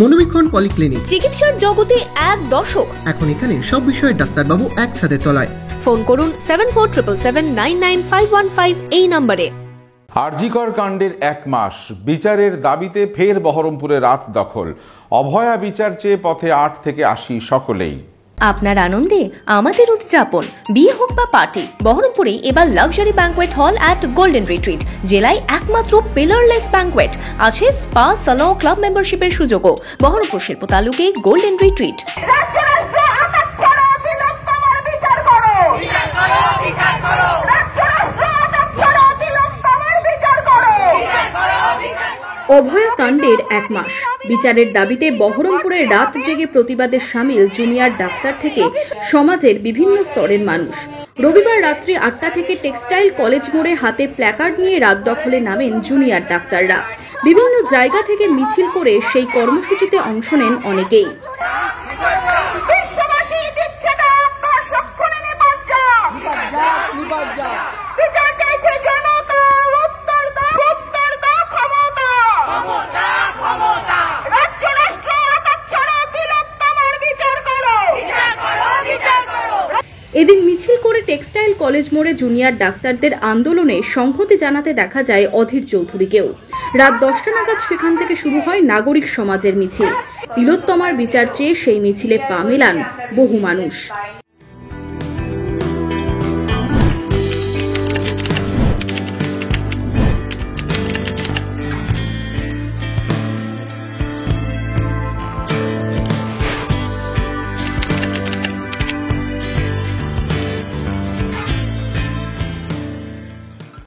মনোবীক্ষণ polyclinic, চিকিৎসার জগতে এক দশক। এখন এখানে সব বিষয়ে ডাক্তারবাবু একসাথে তলায়। ফোন করুন 7477999515 এই নম্বরে। আরজিকর কাণ্ডের 1 মাস, বিচারের দাবিতে ফের বহরমপুরে রাত দখল। অভয়া বিচার চেয়ে পথে 8 থেকে 80 সকলেই। আপনার আনন্দে আমাদের উদযাপন। বিয়ে হোক বা পার্টি, বহরমপুরে এবার luxury banquet hall at golden retreat. জেলায় একমাত্র পিলারলেস ব্যাঙ্কোয়েট, আছে স্পা, সালন, ক্লাব মেম্বারশিপের সুযোগও। বহরমপুর শিল্প তালুকে গোল্ডেন রিট্রিট। অভয়া কাণ্ডের 1 মাস, বিচারের দাবিতে বহরমপুরে রাত জেগে প্রতিবাদে সামিল জুনিয়র ডাক্তার থেকে সমাজের বিভিন্ন স্তরের মানুষ। রবিবার রাত্রি 8টা থেকে টেক্সটাইল কলেজ মোড়ে হাতে প্ল্যাকার্ড নিয়ে রাত দখলে নামেন জুনিয়র ডাক্তাররা। বিভিন্ন জায়গা থেকে মিছিল করে সেই কর্মসূচিতে অংশ নেন অনেকেই। এদিন মিছিল করে টেক্সটাইল কলেজ মোড়ে জুনিয়র ডাক্তারদের আন্দোলনে সংহতি জানাতে দেখা যায় অধীর চৌধুরীকেও। রাত 10টা নাগাদ সেখান থেকে শুরু হয় নাগরিক সমাজের মিছিল। তিলোত্তমার বিচার চেয়ে সেই মিছিলে পা মেলান বহু মানুষ।